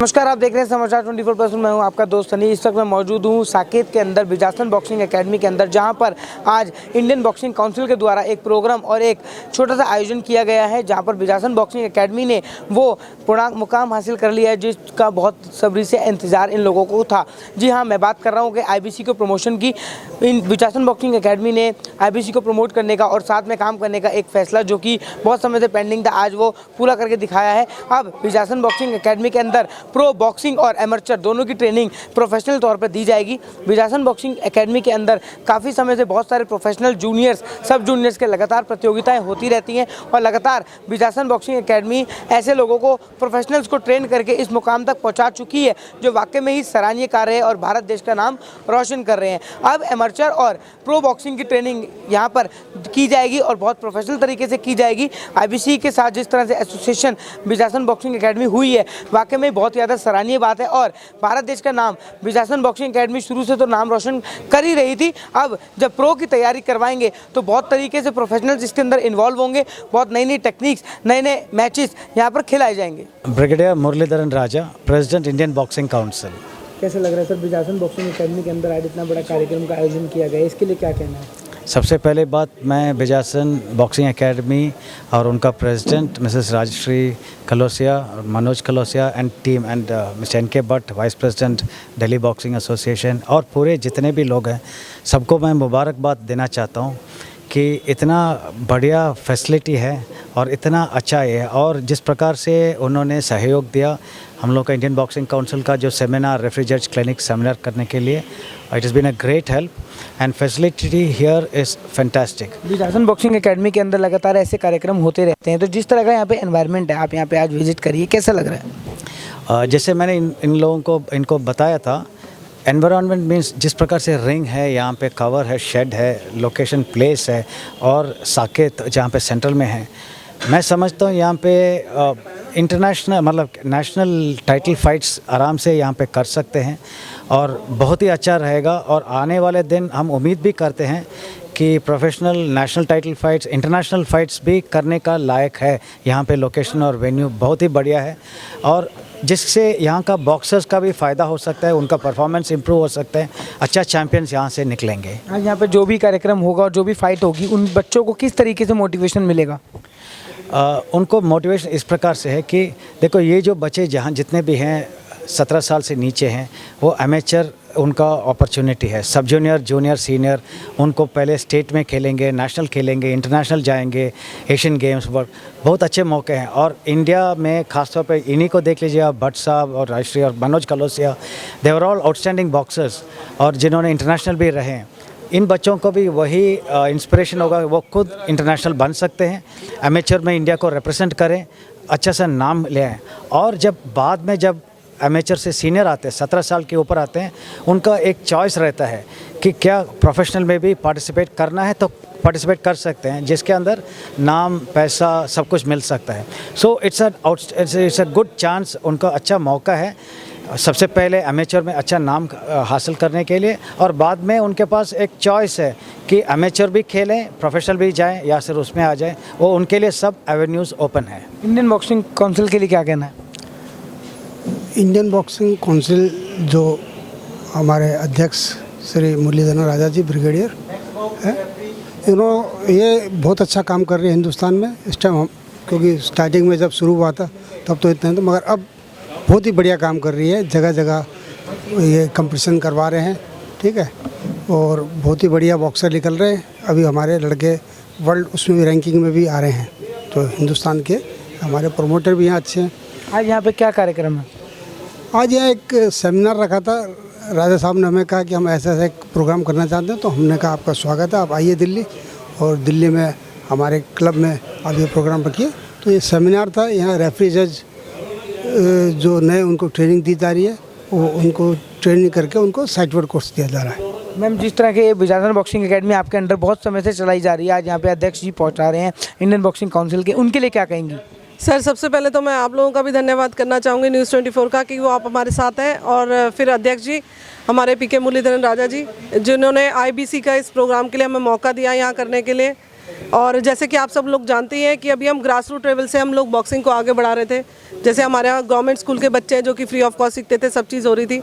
नमस्कार, आप देख रहे हैं समाचार 24+। मैं हूं आपका दोस्त सनी। इस वक्त मैं मौजूद हूं साकेत के अंदर विजासन बॉक्सिंग एकेडमी के अंदर, जहां पर आज इंडियन बॉक्सिंग काउंसिल के द्वारा एक प्रोग्राम और एक छोटा सा आयोजन किया गया है, जहां पर विजासन बॉक्सिंग एकेडमी ने वो पूर्णांक मुकाम हासिल कर लिया है जिसका बहुत सब्री से इंतजार इन लोगों को था। जी हाँ, मैं बात कर रहा हूँ कि IBC को प्रमोशन की। इन विजासन बॉक्सिंग एकेडमी ने IBC को प्रमोट करने का और साथ में काम करने का एक फैसला जो कि बहुत समय से पेंडिंग था, आज वो पूरा करके दिखाया है। अब विजासन बॉक्सिंग एकेडमी के अंदर प्रो बॉक्सिंग और एमर्चर दोनों की ट्रेनिंग प्रोफेशनल तौर पर दी जाएगी। विजासन बॉक्सिंग एकेडमी के अंदर काफ़ी समय से बहुत सारे प्रोफेशनल, जूनियर्स, सब जूनियर्स के लगातार प्रतियोगिताएं होती रहती हैं और लगातार विजासन बॉक्सिंग एकेडमी ऐसे लोगों को, प्रोफेशनल्स को ट्रेन करके इस मुकाम तक पहुंचा चुकी है जो वाकई में ही सराहनीय कार्य है और भारत देश का नाम रोशन कर रहे हैं। अब एमर्चर और प्रो बॉक्सिंग की ट्रेनिंग यहाँ पर की जाएगी और बहुत प्रोफेशनल तरीके से की जाएगी। IBC के साथ जिस तरह से एसोसिएशन विजासन बॉक्सिंग एकेडमी हुई है, वाकई में बहुत ज़्यादा सराहनीय बात है और भारत देश का नाम विजासन बॉक्सिंग एकेडमी शुरू से तो नाम रोशन कर ही रही थी। अब जब प्रो की तैयारी करवाएंगे तो बहुत तरीके से प्रोफेशनल्स इसके अंदर इन्वॉल्व होंगे, बहुत नई नई टेक्निक्स, नए नए मैचेस यहाँ पर खिलाए जाएंगे। ब्रिगेडियर मुरलीधरन राजा, प्रेसिडेंट इंडियन बॉक्सिंग काउंसिल। कैसे लग रहा है सर, विजासन बॉक्सिंग एकेडमी के अंदर आज इतना बड़ा कार्यक्रम का आयोजन किया गया, इसके लिए क्या कहना है? सबसे पहले बात, मैं विजासन बॉक्सिंग एकेडमी और उनका president Mrs Rajshree Kalosia, Manoj Kalosia and team and mister NK Bhatt, vice president Delhi boxing association और पूरे जितने भी लोग हैं, सबको मैं मुबारकबाद देना चाहता हूँ कि इतना बढ़िया फैसिलिटी है और इतना अच्छा है। और जिस प्रकार से उन्होंने सहयोग दिया हम लोग का इंडियन बॉक्सिंग काउंसिल का जो सेमिनार, रेफरी जज क्लिनिक सेमिनार करने के लिए, it is been a great help and facility here is fantastic. Vijasan boxing academy के अंदर लगातार ऐसे कार्यक्रम होते रहते हैं, तो जिस तरह का यहाँ पे एनवायरनमेंट है, आप यहाँ पे आज विजिट करिए, कैसा लग रहा है? जैसे मैंने इन लोगों को इनको बताया था, एनवायरनमेंट मीन्स जिस प्रकार से रिंग है, यहाँ पे कवर है, शेड है, लोकेशन प्लेस है और साकेत जहाँ पे सेंट्रल में है, मैं समझता हूँ यहाँ पे इंटरनेशनल मतलब नेशनल टाइटल फाइट्स आराम से यहाँ पे कर सकते हैं और बहुत ही अच्छा रहेगा। और आने वाले दिन हम उम्मीद भी करते हैं कि professional national title fights, international fights भी करने का लायक है। यहाँ पे लोकेशन और वेन्यू बहुत ही बढ़िया है और जिससे यहाँ का बॉक्सर्स का भी फ़ायदा हो सकता है, उनका परफॉर्मेंस इंप्रूव हो सकता है, अच्छा चैंपियंस यहाँ से निकलेंगे। आज यहाँ पे जो भी कार्यक्रम होगा और जो भी फाइट होगी, उन बच्चों को किस तरीके से मोटिवेशन मिलेगा? उनको मोटिवेशन इस प्रकार से है कि देखो, ये जो बच्चे जहाँ जितने भी हैं 17 साल से नीचे हैं, वो एमेचर उनका अपॉर्चुनिटी है। सब जूनियर, जूनियर, सीनियर, उनको पहले स्टेट में खेलेंगे, नेशनल खेलेंगे, इंटरनेशनल जाएंगे, एशियन गेम्स पर बहुत अच्छे मौके हैं। और इंडिया में खासतौर पे इन्हीं को देख लीजिए आप, भट्ट साहब और राजश्री और Manoj Kalosia, they are all outstanding boxers और जिन्होंने इंटरनेशनल भी रहे हैं। इन बच्चों को भी वही इंस्पिरेशन होगा, वो खुद इंटरनेशनल बन सकते हैं, एमेचर में इंडिया को रिप्रेजेंट करें, अच्छा सा नाम ले आएँ। और जब बाद में जब एमेचर से सीनियर आते हैं, 17 साल के ऊपर आते हैं, उनका एक चॉइस रहता है कि क्या प्रोफेशनल में भी पार्टिसिपेट करना है तो पार्टिसिपेट कर सकते हैं, जिसके अंदर नाम, पैसा सब कुछ मिल सकता है। So it's a good chance, उनका अच्छा मौका है सबसे पहले एमेचर में अच्छा नाम हासिल करने के लिए, और बाद में उनके पास एक चॉइस है कि एमेचर भी खेलें, प्रोफेशनल भी जाएं या सिर्फ उसमें आ जाएं, वो उनके लिए सब एवेन्यूज़ ओपन है। इंडियन बॉक्सिंग काउंसिल के लिए क्या कहना है? इंडियन बॉक्सिंग काउंसिल जो हमारे अध्यक्ष श्री मुरलीधरन राजा जी ब्रिगेडियर है, ये बहुत अच्छा काम कर रहे हैं हिंदुस्तान में इस टाइम। हम क्योंकि स्टार्टिंग में जब शुरू हुआ था तब तो इतना, तो मगर अब बहुत ही बढ़िया काम कर रही है, जगह जगह ये कंपटीशन करवा रहे हैं, ठीक है, और बहुत ही बढ़िया बॉक्सर निकल रहे हैं। अभी हमारे लड़के वर्ल्ड उसमें भी रैंकिंग में भी आ रहे हैं, तो हिंदुस्तान के हमारे प्रोमोटर भी यहाँ अच्छे हैं। आज यहाँ पे क्या कार्यक्रम है? आज यहाँ एक सेमिनार रखा था, राजा साहब ने हमें कहा कि हम ऐसा एक प्रोग्राम करना चाहते हैं, तो हमने कहा आपका स्वागत है, आप आइए दिल्ली, और दिल्ली में हमारे क्लब में आप ये प्रोग्राम रखिए। तो ये सेमिनार था, यहाँ रेफरी जज जो नए उनको ट्रेनिंग दी जा रही है, वो उनको ट्रेनिंग करके उनको सर्टिफिकेट कोर्स दिया जा रहा है। मैम, जिस तरह के विजासन बॉक्सिंग एकेडमी आपके अंडर बहुत समय से चलाई जा रही है, आज यहाँ पे अध्यक्ष जी पहुँचा रहे हैं इंडियन बॉक्सिंग काउंसिल के, उनके लिए क्या कहेंगी? सर, सबसे पहले तो मैं आप लोगों का भी धन्यवाद करना चाहूँगी न्यूज़ 24 का, कि वो आप हमारे साथ हैं, और फिर अध्यक्ष जी हमारे PK मुरलीधरन राजा जी, जिन्होंने IBC का इस प्रोग्राम के लिए हमें मौका दिया यहाँ करने के लिए। और जैसे कि आप सब लोग जानते ही हैं कि अभी हम ग्रास रूट लेवल से हम लोग बॉक्सिंग को आगे बढ़ा रहे थे। जैसे हमारे यहाँ गवर्नमेंट स्कूल के बच्चे हैं जो कि फ्री ऑफ कॉस्ट सीखते थे, सब चीज़ हो रही थी।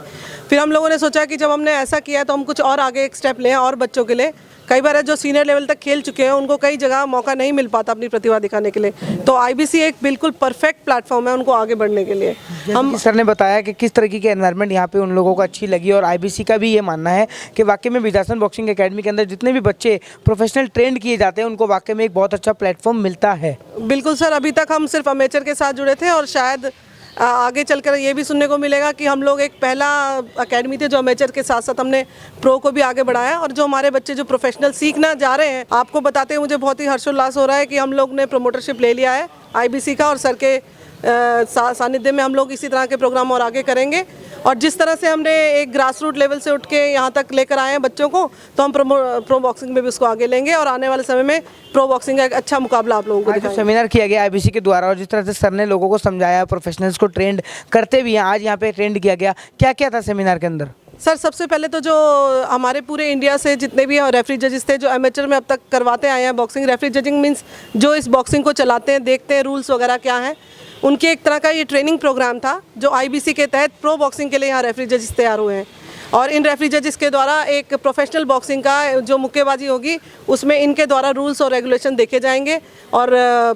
फिर हम लोगों ने सोचा कि जब हमने ऐसा किया तो हम कुछ और आगे एक स्टेप लें और बच्चों के लिए। कई बार है जो सीनियर लेवल तक खेल चुके हैं उनको कई जगह मौका नहीं मिल पाता अपनी प्रतिभा दिखाने के लिए, तो आईबीसी एक बिल्कुल परफेक्ट प्लेटफॉर्म है उनको आगे बढ़ने के लिए। हम सर ने बताया कि किस तरीके की एनवायरनमेंट यहाँ पे उन लोगों को अच्छी लगी और आईबीसी का भी ये मानना है कि वाकई में विजासन बॉक्सिंग एकेडमी के अंदर जितने भी बच्चे प्रोफेशनल ट्रेंड किए जाते हैं उनको वाकई में एक बहुत अच्छा प्लेटफॉर्म मिलता है। बिल्कुल सर, अभी तक हम सिर्फ अमेचर के साथ जुड़े थे और शायद आगे चलकर ये भी सुनने को मिलेगा कि हम लोग एक पहला एकेडमी थे जो अमेचर के साथ साथ हमने प्रो को भी आगे बढ़ाया। और जो हमारे बच्चे जो प्रोफेशनल सीखना जा रहे हैं, आपको बताते हुए मुझे बहुत ही हर्षोल्लास हो रहा है कि हम लोग ने प्रमोटरशिप ले लिया है आईबीसी का और सर के सानिध्य में हम लोग इसी तरह के प्रोग्राम और आगे करेंगे। और जिस तरह से हमने एक ग्रास रूट लेवल से उठ के यहाँ तक लेकर आए हैं बच्चों को, तो हम प्रो बॉक्सिंग में भी उसको आगे लेंगे और आने वाले समय में प्रो बॉक्सिंग का एक अच्छा मुकाबला आप लोगों को आज जो दिखाएंगे। सेमिनार किया गया आईबीसी के द्वारा और जिस तरह से सर ने लोगों को समझाया, प्रोफेशनल्स को ट्रेंड करते भी हैं, आज यहाँ पे ट्रेंड किया गया, क्या क्या था सेमिनार के अंदर? सर सबसे पहले तो जो हमारे पूरे इंडिया से जितने भी रेफरी जजेस थे जो एमेचर में अब तक करवाते आए हैं बॉक्सिंग, रेफरी जजिंग मींस जो इस बॉक्सिंग को चलाते हैं, देखते हैं रूल्स वगैरह क्या हैं, उनके एक तरह का ये ट्रेनिंग प्रोग्राम था जो आईबीसी के तहत प्रो बॉक्सिंग के लिए यहाँ रेफरी जजेस तैयार हुए हैं। और इन रेफरी जजेस के द्वारा एक प्रोफेशनल बॉक्सिंग का जो मुक्केबाजी होगी उसमें इनके द्वारा रूल्स और रेगुलेशन देखे जाएंगे और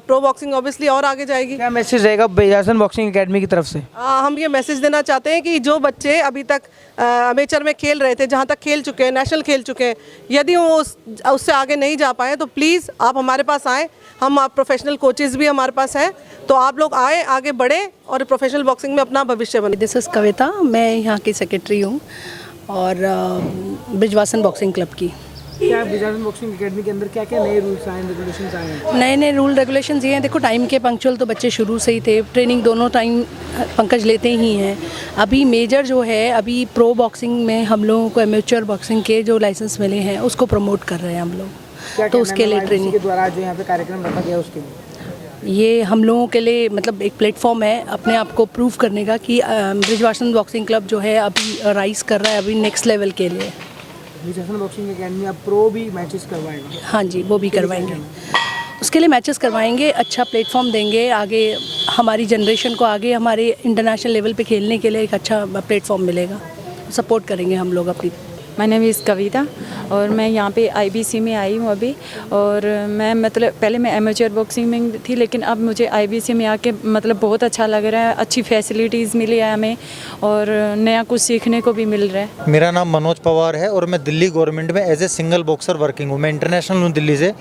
प्रो बॉक्सिंग ऑब्वियसली और आगे जाएगी। क्या मैसेज रहेगा विजासन बॉक्सिंग एकेडमी की तरफ से? हम ये मैसेज देना चाहते हैं कि जो बच्चे अभी तक अमेचर में खेल रहे थे, जहाँ तक खेल चुके हैं, नेशनल खेल चुके हैं, यदि वो उससे आगे नहीं जा पाए तो प्लीज़ आप हमारे पास आएँ। हम प्रोफेशनल कोचेज़ भी हमारे पास हैं, तो आप लोग आए, आगे बढ़े और प्रोफेशनल बॉक्सिंग में अपना भविष्य बनाए। दिस इज़ कविता, मैं यहाँ की सेक्रेटरी हूँ और ब्रिजवासन बॉक्सिंग क्लब की। क्या विजासन बॉक्सिंग एकेडमी के अंदर क्या क्या नए रूल्स आए, रेगुलेशंस आए हैं? नए रूल रेगुलेशंस ये हैं, देखो टाइम के पंक्चुअल तो बच्चे शुरू से ही थे, ट्रेनिंग दोनों टाइम पंकज लेते ही हैं। अभी मेजर जो है, अभी प्रो बॉक्सिंग में हम लोगों को एमेच्योर बॉक्सिंग के जो लाइसेंस मिले हैं उसको प्रमोट कर रहे हैं हम लोग, तो उसके लिए ट्रेनिंग के द्वारा जो यहाँ पे कार्यक्रम रखा गया उसके लिए ये हम लोगों के लिए मतलब एक प्लेटफॉर्म है अपने आप को प्रूव करने का कि ब्रिजवासन बॉक्सिंग क्लब जो है अभी राइज कर रहा है अभी नेक्स्ट लेवल के लिए। विजासन बॉक्सिंग एकेडमी अब प्रो भी मैचेस करवाएंगे? हाँ जी, वो भी करवाएंगे, उसके लिए मैचेस करवाएंगे, अच्छा प्लेटफॉर्म देंगे आगे हमारी जनरेशन को, आगे हमारे इंटरनेशनल लेवल पे खेलने के लिए एक अच्छा प्लेटफॉर्म मिलेगा, सपोर्ट करेंगे हम लोग अपनी। माय नेम इज़ कविता और मैं यहाँ पे आईबीसी में आई हूँ अभी। और मैं मतलब पहले मैं एमेच्योर बॉक्सिंग में थी, लेकिन अब मुझे आईबीसी में आके मतलब बहुत अच्छा लग रहा है, अच्छी फैसिलिटीज़ मिली है हमें और नया कुछ सीखने को भी मिल रहा है। मेरा नाम मनोज पवार है और मैं दिल्ली गवर्नमेंट में as a single boxer working हूँ। मैं इंटरनेशनल हूँ दिल्ली से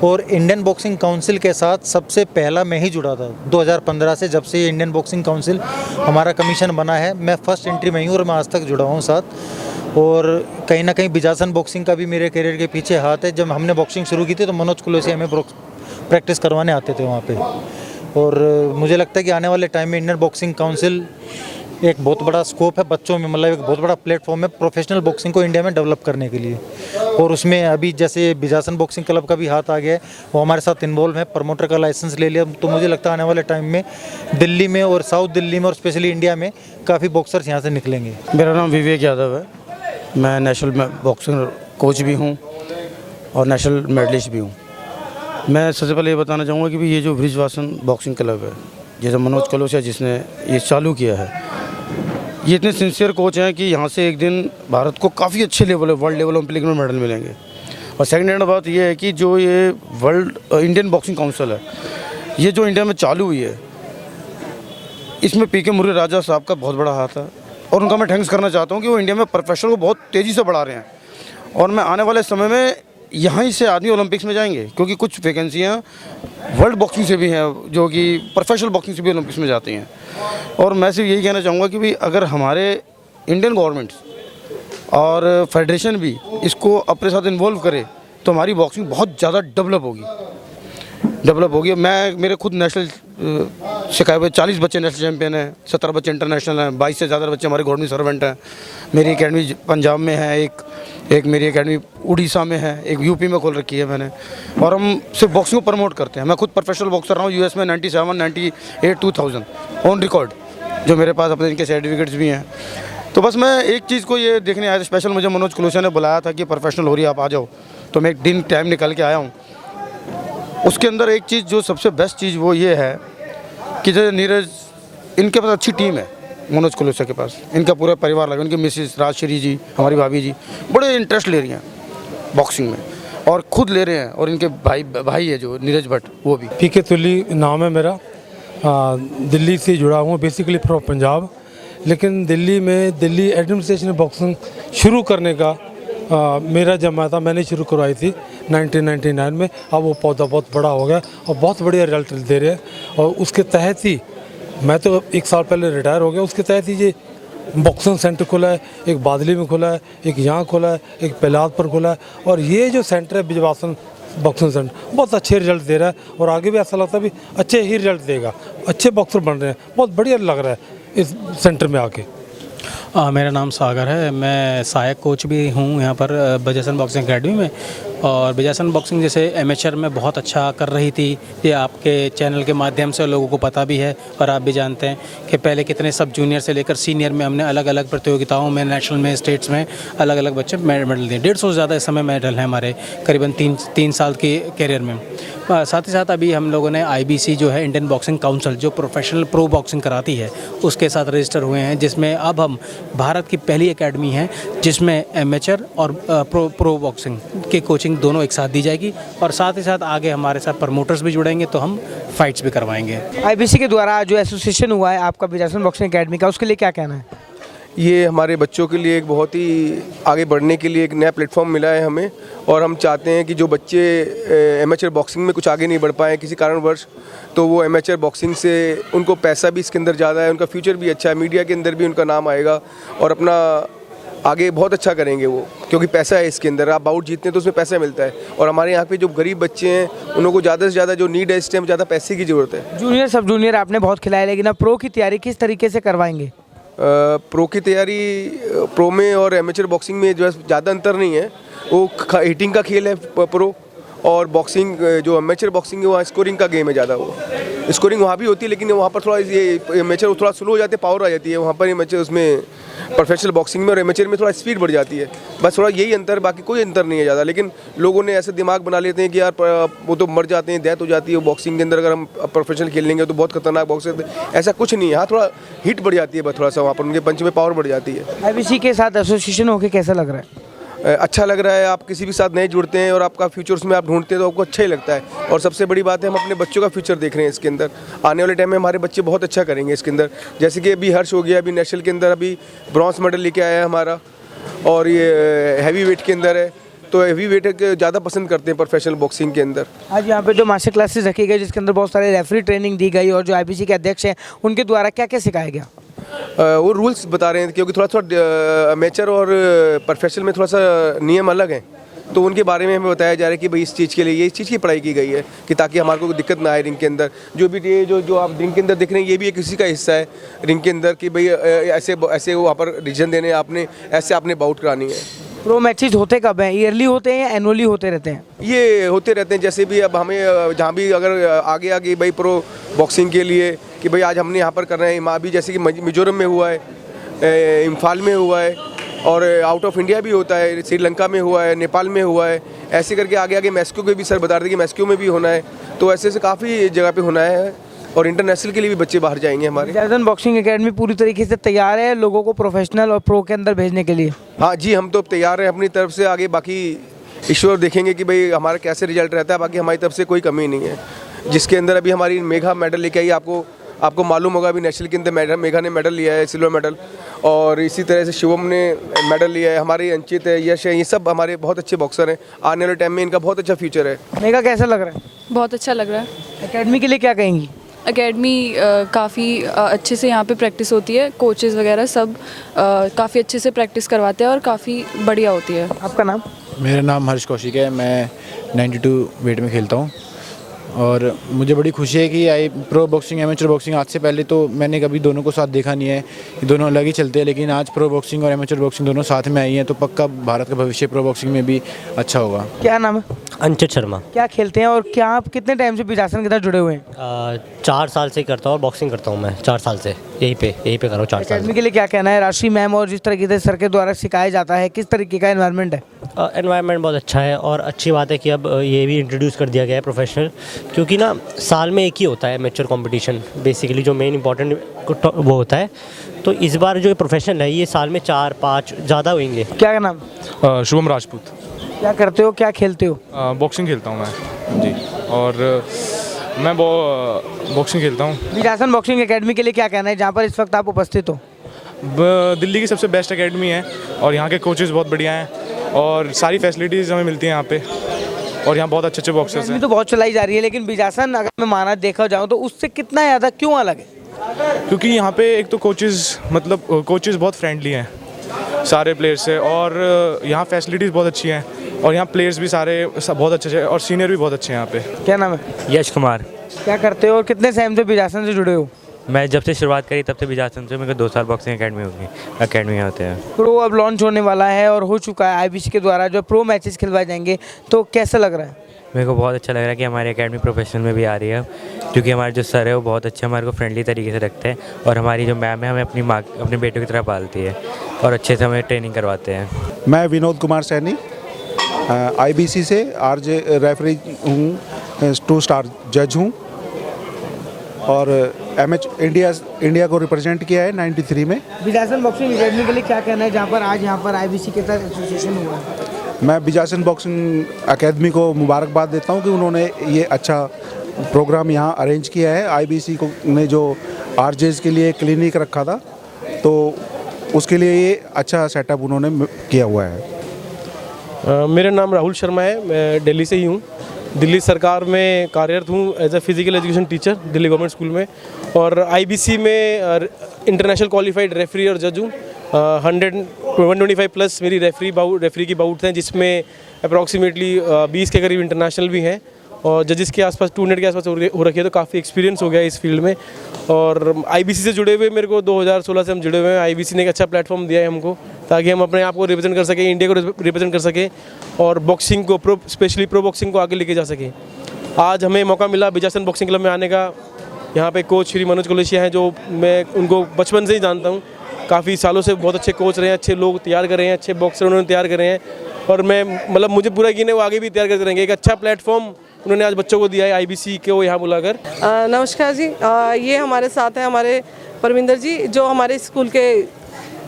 और इंडियन बॉक्सिंग काउंसिल के साथ सबसे पहला मैं ही जुड़ा था 2015 से, जब से ये इंडियन बॉक्सिंग काउंसिल हमारा कमीशन बना है। मैं फर्स्ट एंट्री में ही हूँ और मैं आज तक जुड़ा हूँ साथ। और कहीं ना कहीं विजासन बॉक्सिंग का भी मेरे करियर के पीछे हाथ है। जब हमने बॉक्सिंग शुरू की थी तो मनोज कुलोसी हमें प्रैक्टिस करवाने आते थे वहाँ पे। और मुझे लगता है कि आने वाले टाइम में इंडियन बॉक्सिंग काउंसिल एक बहुत बड़ा स्कोप है बच्चों में, मतलब एक बहुत बड़ा प्लेटफॉर्म है प्रोफेशनल बॉक्सिंग को इंडिया में डेवलप करने के लिए। और उसमें अभी जैसे विजासन बॉक्सिंग क्लब का भी हाथ आ गया है, वो हमारे साथ इन्वॉल्व है, प्रमोटर का लाइसेंस ले लिया। तो मुझे लगता है आने वाले टाइम में दिल्ली में और साउथ दिल्ली में और स्पेशली इंडिया में काफ़ी बॉक्सर्स यहाँ से निकलेंगे। मेरा नाम विवेक यादव है, मैं नेशनल बॉक्सिंग कोच भी हूँ और नेशनल मेडलिस्ट भी हूँ। मैं सबसे पहले ये बताना चाहूँगा कि ये जो ब्रिजवासन बॉक्सिंग क्लब है, जैसे मनोज कलोसिया जिसने ये चालू किया है, ये इतने सिंसियर कोच हैं कि यहाँ से एक दिन भारत को काफ़ी अच्छे लेवल है, वर्ल्ड लेवल ओलंपिक में मेडल मिलेंगे। और सेकंड हैंड बात ये है कि जो ये वर्ल्ड इंडियन बॉक्सिंग काउंसिल है, ये जो इंडिया में चालू हुई है, इसमें पीके मुरली राजा साहब का बहुत बड़ा हाथ है और उनका मैं थैंक्स करना चाहता हूँ कि वो इंडिया में प्रोफेशनल को बहुत तेज़ी से बढ़ा रहे हैं। और मैं आने वाले समय में यहाँ ही से आदमी ओलंपिक्स में जाएंगे, क्योंकि कुछ वैकेंसियाँ वर्ल्ड बॉक्सिंग से भी हैं जो कि प्रोफेशनल बॉक्सिंग से भी ओलंपिक्स में जाती हैं। और मैं सिर्फ यही कहना चाहूँगा कि भाई अगर हमारे इंडियन गवर्नमेंट और फेडरेशन भी इसको अपने साथ इन्वॉल्व करे तो हमारी बॉक्सिंग बहुत ज़्यादा डेवलप होगी। मैं मेरे खुद नेशनल शिकायत 40 बच्चे नेशनल चैम्पियन हैं, 17 बच्चे इंटरनेशनल हैं, 22 से ज़्यादा बच्चे हमारे गवर्नमेंट सर्वेंट हैं। मेरी एकेडमी पंजाब में है, एक मेरी एकेडमी उड़ीसा में है, एक यूपी में खोल रखी है मैंने। और हम सिर्फ बॉक्सिंग को प्रमोट करते हैं। मैं खुद प्रोफेशनल बॉक्सर रहा हूँ यूएस में 97, 98, 2000 ऑन रिकॉर्ड, जो मेरे पास अपने इनके सर्टिफिकेट्स भी हैं। तो बस मैं एक चीज़ को ये देखने आया था, स्पेशल मुझे मनोज कुलोसिया ने बुलाया था कि प्रोफेशनल हो रही है आप आ जाओ, तो मैं एक दिन टाइम निकाल के आया हूँ। उसके अंदर एक चीज़ जो सबसे बेस्ट चीज़ वो ये है कि जैसे नीरज, इनके पास अच्छी टीम है, मनोज कुलूसा के पास, इनका पूरा परिवार लगा, उनकी मिसेस राजश्री जी, हमारी भाभी जी बड़े इंटरेस्ट ले रही हैं बॉक्सिंग में और खुद ले रहे हैं, और इनके भाई है जो नीरज भट्ट, वो भी। पीके तुली नाम है मेरा, दिल्ली से जुड़ा हूँ, बेसिकली फ्रॉम पंजाब, लेकिन दिल्ली में दिल्ली एडमिनिस्ट्रेशन बॉक्सिंग शुरू करने का मेरा जमा था, मैंने शुरू करवाई थी 1999 में। अब वो पौधा बहुत बड़ा हो गया और बहुत बढ़िया रिजल्ट दे रहे हैं, और उसके तहत ही मैं तो 1 साल पहले रिटायर हो गया, उसके तहत ही ये बॉक्सिंग सेंटर खुला है, एक बादली में खुला है, एक यहाँ खुला है, एक पहलाद पर खुला है, और ये जो सेंटर है विजयवासन बॉक्सिंग सेंटर बहुत अच्छे रिजल्ट दे रहा है, और आगे भी ऐसा लगता है भी अच्छे ही रिजल्ट देगा, अच्छे बॉक्सर बन रहे हैं, बहुत बढ़िया लग रहा है इस सेंटर में आके। मेरा नाम सागर है, मैं सहायक कोच भी हूँ यहाँ पर विजयसन बॉक्सिंग एकेडमी में। और विजयसन बॉक्सिंग जैसे एमेचर में बहुत अच्छा कर रही थी, ये आपके चैनल के माध्यम से लोगों को पता भी है, और आप भी जानते हैं कि पहले कितने सब जूनियर से लेकर सीनियर में हमने अलग अलग प्रतियोगिताओं में, नेशनल में, स्टेट्स में अलग अलग बच्चे मेडल दिए। 150 से ज़्यादा इस समय मेडल हैं हमारे करीबन 3 साल के करियर में। साथ ही साथ अभी हम लोगों ने IBC जो है इंडियन बॉक्सिंग काउंसिल, जो प्रोफेशनल प्रो बॉक्सिंग कराती है, उसके साथ रजिस्टर हुए हैं, जिसमें अब हम भारत की पहली एकेडमी है जिसमें एमेचर और प्रो बॉक्सिंग की कोचिंग दोनों एक साथ दी जाएगी, और साथ ही साथ आगे हमारे साथ प्रमोटर्स भी जुड़ेंगे, तो हम फाइट्स भी करवाएंगे। IBC के द्वारा जो एसोसिएशन हुआ है आपका विजयसन बॉक्सिंग एकेडमी का, उसके लिए क्या कहना है? ये हमारे बच्चों के लिए एक बहुत ही आगे बढ़ने के लिए एक नया प्लेटफॉर्म मिला है हमें, और हम चाहते हैं कि जो बच्चे एमेचर बॉक्सिंग में कुछ आगे नहीं बढ़ पाए किसी कारणवश, तो वो एमेचर बॉक्सिंग से उनको पैसा भी इसके अंदर ज़्यादा है, उनका फ्यूचर भी अच्छा है, मीडिया के अंदर भी उनका नाम आएगा, और अपना आगे बहुत अच्छा करेंगे वो, क्योंकि पैसा है इसके अंदर। आप बाउट जीतते हैं तो उसमें पैसा मिलता है, और हमारे यहाँ पे जो गरीब बच्चे हैं उन को ज़्यादा से ज़्यादा जो नीड है इस टाइम, ज़्यादा पैसे की ज़रूरत है। जूनियर सब जूनियर आपने बहुत खिलाया, लेकिन अब प्रो की तैयारी किस तरीके से करवाएंगे? प्रो की तैयारी, प्रो में और एमेचर बॉक्सिंग में जो है ज़्यादा अंतर नहीं है, वो हिटिंग का खेल है प्रो, और बॉक्सिंग जो एमेचर बॉक्सिंग है वहाँ स्कोरिंग का गेम है ज़्यादा। वो स्कोरिंग वहाँ भी होती है, लेकिन वहाँ पर थोड़ा ये एमेचर थोड़ा स्लो हो जाते हैं, पावर आ जाती है वहाँ पर एमेचर, उसमें प्रोफेशनल बॉक्सिंग में और एमेचर में थोड़ा स्पीड बढ़ जाती है, बस थोड़ा यही अंतर, बाकी कोई अंतर नहीं है ज़्यादा। लेकिन लोगों ने ऐसे दिमाग बना लेते हैं कि यार वो तो मर जाते हैं, डेथ हो जाती है बॉक्सिंग के अंदर, अगर हम प्रोफेशनल खेल लेंगे तो बहुत खतरनाक बॉक्सर, ऐसा कुछ नहीं है। हाँ, थोड़ा हिट बढ़ जाती है, बस थोड़ा सा वहाँ पर उनके पंच में पावर बढ़ जाती है। IBC के साथ एसोसिएशन होकर कैसा लग रहा है? अच्छा लग रहा है। आप किसी भी साथ नए जुड़ते हैं और आपका फ्यूचर उसमें आप ढूंढते हैं तो आपको अच्छा ही लगता है, और सबसे बड़ी बात है हम अपने बच्चों का फ्यूचर देख रहे हैं इसके अंदर। आने वाले टाइम में हमारे बच्चे बहुत अच्छा करेंगे इसके अंदर, जैसे कि अभी हर्ष हो गया, अभी नेशनल के अंदर अभी ब्रॉन्ज मेडल लेके आया है हमारा, और ये हैवी वेट के अंदर है, तो हैवी वेट ज़्यादा पसंद करते हैं प्रोफेशनल बॉक्सिंग के अंदर। आज यहाँ पे जो मास्टर क्लासेस रखी गई, जिसके अंदर बहुत सारे रेफरी ट्रेनिंग दी गई, और जो IBC के अध्यक्ष हैं उनके द्वारा क्या क्या सिखाया गया? वो रूल्स बता रहे हैं, क्योंकि थोड़ा अमेचर और प्रोफेशनल में थोड़ा सा नियम अलग हैं, तो उनके बारे में हमें बताया जा रहा है कि भाई इस चीज़ के लिए ये इस चीज़ की पढ़ाई की गई है, कि ताकि हमारे को दिक्कत ना आए रिंग के अंदर। जो भी ये जो आप रिंग के अंदर देख रहे हैं, ये भी एक इसी का हिस्सा है रिंग के अंदर, कि भाई ऐसे वहाँ पर डिसीजन देने आपने, ऐसे आपने बाउट करानी है। प्रो मैचेज होते कब हैं? ईयरली होते हैं या एनुअली होते रहते हैं? ये होते रहते हैं, जैसे भी अब हमें जहाँ भी अगर आगे भाई प्रो बॉक्सिंग के लिए कि भाई आज हमने यहाँ पर कर रहे हैं, अभी जैसे कि मिजोरम में हुआ है, इम्फाल में हुआ है, और आउट ऑफ इंडिया भी होता है, श्रीलंका में हुआ है, नेपाल में हुआ है, ऐसे करके आगे मैस्को के भी सर बता रहे थे कि मैस्को में भी होना है, तो ऐसे काफ़ी जगह पे होना है, और इंटरनेशनल के लिए भी बच्चे बाहर जाएंगे हमारे। विजयसन बॉक्सिंग एकेडमी पूरी तरीके से तैयार है लोगों को प्रोफेशनल और प्रो के अंदर भेजने के लिए? हाँ जी, हम तो तैयार हैं अपनी तरफ से, आगे बाकी ईश्वर देखेंगे कि भाई हमारा कैसे रिजल्ट रहता है, बाकी हमारी तरफ से कोई कमी नहीं है। जिसके अंदर अभी हमारी मेघा मेडल लेके आई, आपको मालूम होगा अभी नेशनल के अंदर मेघा ने मेडल लिया है, सिल्वर मेडल, और इसी तरह से शिवम ने मेडल लिया है, हमारे अंचित है, यश है, ये सब हमारे बहुत अच्छे बॉक्सर हैं। आने वाले टाइम में इनका बहुत अच्छा फ्यूचर है। मेघा कैसा लग रहा है? बहुत अच्छा लग रहा है। एकेडमी के लिए क्या कहेंगी? एकेडमी काफ़ी अच्छे से यहाँ पे प्रैक्टिस होती है, कोचेस वगैरह सब काफ़ी अच्छे से प्रैक्टिस करवाते हैं और काफ़ी बढ़िया होती है। आपका नाम? मेरा नाम हर्ष कौशिक है, मैं 92 वेट में खेलता हूँ, और मुझे बड़ी खुशी है कि प्रो बॉक्सिंग एमेचर बॉक्सिंग, आज से पहले तो मैंने कभी दोनों को साथ देखा नहीं है, दोनों अलग ही चलते हैं, लेकिन आज प्रो बॉक्सिंग और एमेचर बॉक्सिंग दोनों साथ में आई हैं, तो पक्का भारत का भविष्य प्रो बॉक्सिंग में भी अच्छा होगा। क्या नाम है? अंचित शर्मा। क्या खेलते हैं और क्या आप कितने टाइम से विजयसन के साथ जुड़े हुए हैं? 4 साल से करता हूँ और बॉक्सिंग करता हूँ मैं 4 साल से। यहीं पे करो 4 साल एकेडमी के लिए क्या कहना है? राशि मैम और जिस तरीके से सर के द्वारा सिखाया जाता है, किस तरीके का एनवायरनमेंट है? एनवायरनमेंट बहुत अच्छा है और अच्छी बात है कि अब ये भी इंट्रोड्यूस कर दिया गया है प्रोफेशनल, क्योंकि ना साल में एक ही होता है मैच्योर कंपटीशन, बेसिकली जो मेन इंपॉर्टेंट वो होता है। तो इस बार जो प्रोफेशनल है ये साल में 4-5 ज़्यादा होंगे। क्या नाम? शुभम राजपूत। क्या करते हो, क्या खेलते हो? बॉक्सिंग खेलता हूँ मैं जी, और मैं बॉक्सिंग खेलता हूँ। विजासन बॉक्सिंग एकेडमी के लिए क्या कहना है, जहाँ पर इस वक्त आप उपस्थित हो? दिल्ली की सबसे बेस्ट एकेडमी है और यहाँ के कोचेज़ बहुत बढ़िया हैं और सारी फैसिलिटीज़ हमें मिलती हैं यहाँ पे, और यहाँ बहुत अच्छे बॉक्सर्स हैं। तो बहुत चलाई जा रही है, लेकिन विजासन अगर मैं माना देखा जाऊँ तो उससे कितना ज़्यादा क्यों अलग है? क्योंकि यहाँ पे एक तो कोचेज़ बहुत फ्रेंडली हैं सारे प्लेयर्स से, और यहाँ फैसिलिटीज़ बहुत अच्छी हैं, और यहाँ प्लेयर्स भी सारे बहुत अच्छे और सीनियर भी बहुत अच्छे हैं यहाँ पे। क्या नाम है? यश कुमार। क्या करते हो और कितने टाइम से विजासन से जुड़े हो? मैं जब से शुरुआत करी तब से विजासन से, मेरे को 2 साल बॉक्सिंग एकेडमी में होते हैं। प्रो अब लॉन्च होने वाला है और हो चुका है, IBC के द्वारा जो प्रो मैचेस खिलवाए जाएंगे, तो कैसा लग रहा है? मेरे को बहुत अच्छा लग रहा है कि हमारी एकेडमी प्रोफेशनल में भी आ रही है, क्योंकि हमारे जो सर है वो बहुत अच्छे हमारे को फ्रेंडली तरीके से रखते हैं, और हमारी जो मैम है हमें अपने बेटों की तरह पालती है और अच्छे से हमें ट्रेनिंग करवाते हैं। मैं विनोद कुमार सैनी, IBC से RJ रेफरी हूँ, 2 स्टार जज हूँ, और इंडिया को रिप्रेजेंट किया है 93 में। विजासन बॉक्सिंग एकेडमी के लिए क्या कहना है, जहाँ पर आज यहाँ पर IBC के साथ एसोसिएशन हुआ है? मैं विजासन बॉक्सिंग एकेडमी को मुबारकबाद देता हूँ कि उन्होंने ये अच्छा प्रोग्राम यहाँ अरेंज किया है। IBC को ने जो RJs के लिए क्लिनिक रखा था, तो उसके लिए ये अच्छा सेटअप उन्होंने किया हुआ है। मेरा नाम राहुल शर्मा है, मैं दिल्ली से ही हूँ। दिल्ली सरकार में कार्यरत हूँ as a physical education teacher Delhi government school में, और IBC में इंटरनेशनल क्वालिफाइड रेफरी और जज हूँ। 125 प्लस मेरी रेफरी की बाउट हैं, जिसमें अप्रॉक्सीमेटली 20 के करीब इंटरनेशनल भी हैं, और जजेस के आसपास 200 के आसपास हो रखी है, तो काफ़ी एक्सपीरियंस हो गया है इस फील्ड में। और IBC से जुड़े हुए मेरे को 2016 से हम जुड़े हुए हैं। IBC ने एक अच्छा प्लेटफॉर्म दिया है हमको, ताकि हम अपने आप को रिप्रेजेंट कर सकें, इंडिया को रिप्रेजेंट कर सकें, और बॉक्सिंग को स्पेशली प्रो बॉक्सिंग को आगे लेके जा सकें। आज हमें मौका मिला विजासन बॉक्सिंग क्लब में आने का। यहाँ पे कोच श्री मनोज कोलेशिया हैं, जो मैं उनको बचपन से ही जानता हूँ, काफ़ी सालों से बहुत अच्छे कोच रहे हैं, अच्छे लोग तैयार कर रहे हैं, अच्छे बॉक्सर उन्होंने तैयार करे हैं, और मैं मतलब मुझे पूरा यकीन है वो आगे भी तैयार करते रहेंगे। एक अच्छा प्लेटफॉर्म उन्होंने आज बच्चों को दिया है IBC को यहाँ बुलाकर। नमस्कार जी, ये हमारे साथ हैं हमारे परमिंदर जी, जो हमारे स्कूल के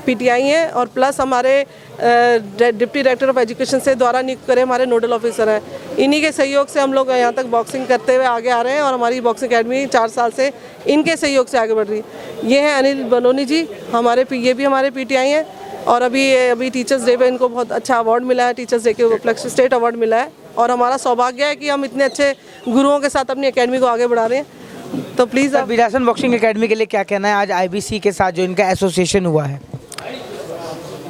PTI हैं, और प्लस हमारे डिप्टी डायरेक्टर ऑफ एजुकेशन से द्वारा नियुक्त करे हमारे नोडल ऑफिसर हैं। इन्हीं के सहयोग से हम लोग यहाँ तक बॉक्सिंग करते हुए आगे आ रहे हैं, और हमारी बॉक्सिंग एकेडमी 4 साल से इनके सहयोग से आगे बढ़ रही है। ये हैं अनिल बनोनी जी, ये भी हमारे PTI हैं, और अभी टीचर्स डे पे इनको बहुत अच्छा अवार्ड मिला है, टीचर्स डे के उपलक्ष्य स्टेट अवार्ड मिला है, और हमारा सौभाग्य है कि हम इतने अच्छे गुरुओं के साथ अपनी एकेडमी को आगे बढ़ा रहे हैं। तो प्लीज़ आप विजासन बॉक्सिंग एकेडमी के लिए क्या कहना है, आज IBC के साथ जो इनका एसोसिएशन हुआ है?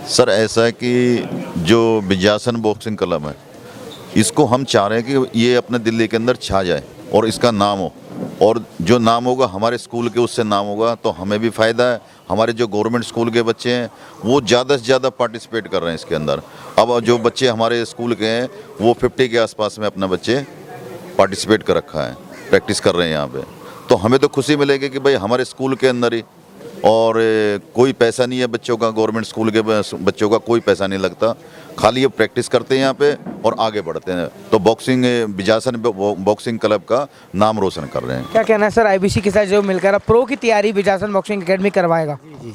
सर ऐसा है कि जो विजासन बॉक्सिंग क्लब है, इसको हम चाह रहे हैं कि ये अपने दिल्ली के अंदर छा जाए और इसका नाम हो, और जो नाम होगा हमारे स्कूल के उससे नाम होगा, तो हमें भी फ़ायदा है। हमारे जो गवर्नमेंट स्कूल के बच्चे हैं वो ज़्यादा से ज़्यादा पार्टिसिपेट कर रहे हैं इसके अंदर। अब जो बच्चे हमारे स्कूल के हैं वो 50 के आसपास में अपना बच्चे पार्टिसिपेट कर रखा है, प्रैक्टिस कर रहे हैं यहाँ पे। तो हमें तो खुशी मिलेगी कि भाई हमारे स्कूल के अंदर ही, और कोई पैसा नहीं है बच्चों का, गवर्नमेंट स्कूल के बच्चों का कोई पैसा नहीं लगता, खाली ये प्रैक्टिस करते हैं यहाँ पे और आगे बढ़ते हैं। तो विजासन बॉक्सिंग क्लब का नाम रोशन कर रहे हैं। क्या कहना है सर, IBC के साथ जो मिलकर अब प्रो की तैयारी विजासन बॉक्सिंग एकेडमी करवाएगा? जी।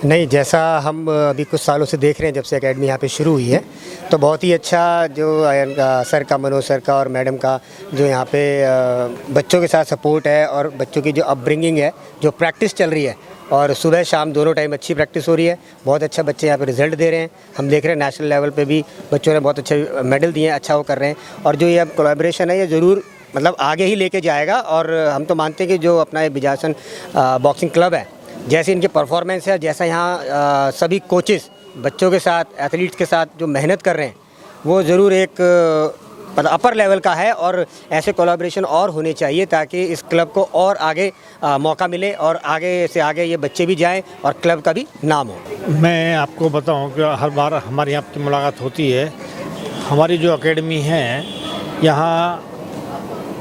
नहीं, जैसा हम अभी कुछ सालों से देख रहे हैं, जब से एकेडमी यहाँ पे शुरू हुई है, तो बहुत ही अच्छा जो सर का, मनोज सर का और मैडम का जो यहाँ पे बच्चों के साथ सपोर्ट है, और बच्चों की जो अपब्रिंगिंग है, जो प्रैक्टिस चल रही है, और सुबह शाम दोनों टाइम अच्छी प्रैक्टिस हो रही है। बहुत अच्छा बच्चे यहाँ पे रिजल्ट दे रहे हैं। हम देख रहे हैं नेशनल लेवल पे भी बच्चों ने बहुत अच्छे मेडल दिए हैं, अच्छा वो कर रहे हैं। और जो ये अब कोलैबोरेशन है, ये ज़रूर मतलब आगे ही लेके जाएगा, और हम तो मानते हैं कि जो अपना ये विजासन बॉक्सिंग क्लब है, जैसे इनकी परफॉर्मेंस है, जैसा यहाँ सभी कोचेस बच्चों के साथ, एथलीट्स के साथ जो मेहनत कर रहे हैं, वो ज़रूर एक अपर लेवल का है, और ऐसे कोलैबोरेशन और होने चाहिए, ताकि इस क्लब को और आगे मौका मिले, और आगे से आगे ये बच्चे भी जाएं और क्लब का भी नाम हो। मैं आपको बताऊं कि हर बार हमारे यहाँ की मुलाकात होती है। हमारी जो एकेडमी है, यहाँ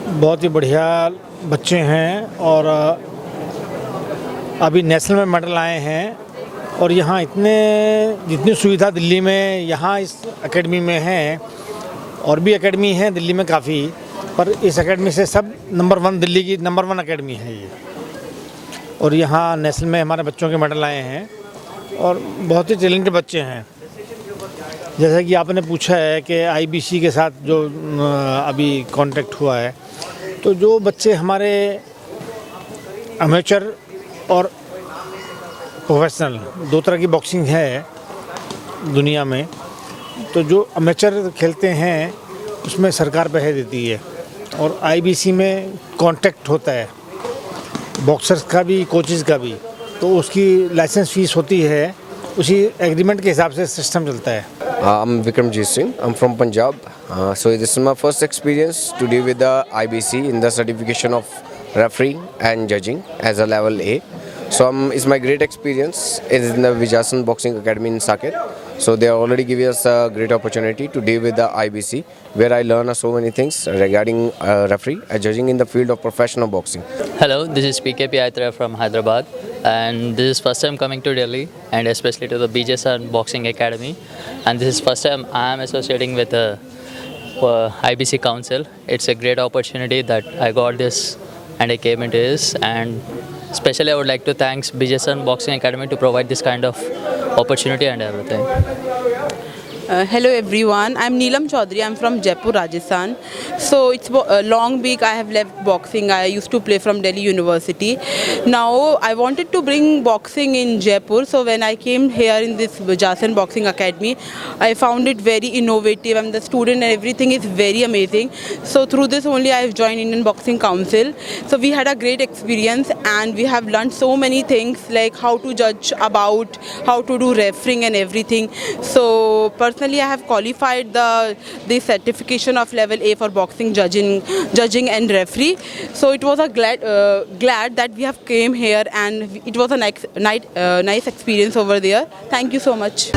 बहुत ही बढ़िया बच्चे हैं, और अभी नेशनल में मेडल आए हैं। और यहाँ जितनी सुविधा दिल्ली में यहाँ इस एकेडमी में है, और भी एकेडमी हैं दिल्ली में काफ़ी, पर इस एकेडमी से सब नंबर 1 दिल्ली की नंबर 1 एकेडमी है ये। और यहाँ नेशनल में हमारे बच्चों के मेडल आए हैं और बहुत ही टैलेंटेड बच्चे हैं। जैसा कि आपने पूछा है कि आईबीसी के साथ जो अभी कांटेक्ट हुआ है, तो जो बच्चे हमारे अमेचर और प्रोफेशनल 2 तरह की बॉक्सिंग है दुनिया में, तो जो अमेचर खेलते हैं उसमें सरकार पैसे देती है और आईबीसी में कांटेक्ट होता है बॉक्सर्स का भी, कोचेज़ का भी, तो उसकी लाइसेंस फीस होती है, उसी एग्रीमेंट के हिसाब से सिस्टम चलता है। I'm Vikramjit Singh. I'm from Punjab. So this is my first experience to deal with the IBC in the certification of refereeing and judging as a level A. So it's my great experience in the Vijasan Boxing Academy in Saket. So they are already giving us a great opportunity to deal with the IBC, where I learn so many things regarding referee and judging in the field of professional boxing. Hello, this is PKP Aitra from Hyderabad, and this is first time coming to Delhi, and especially to the BJSN Boxing Academy. And this is first time I am associating with the IBC Council. It's a great opportunity that I got this and I came into this, and especially I would like to thank BJSN Boxing Academy to provide this kind of opportunity and everything. Hello everyone, I'm Neelam Chaudhary. I'm from Jaipur, Rajasthan. So it's a long week I have left boxing. I used to play from Delhi University. Now I wanted to bring boxing in Jaipur. So when I came here in this Vijasan Boxing Academy, I found it very innovative, and the student and everything is very amazing. So through this only I have joined Indian Boxing Council. So we had a great experience, and we have learned so many things like how to judge, about how to do refereeing and everything. So personally I have qualified the certification of level A for boxing judging and referee. So it was a glad that we have came here, and it was a nice experience over there. Thank you so much.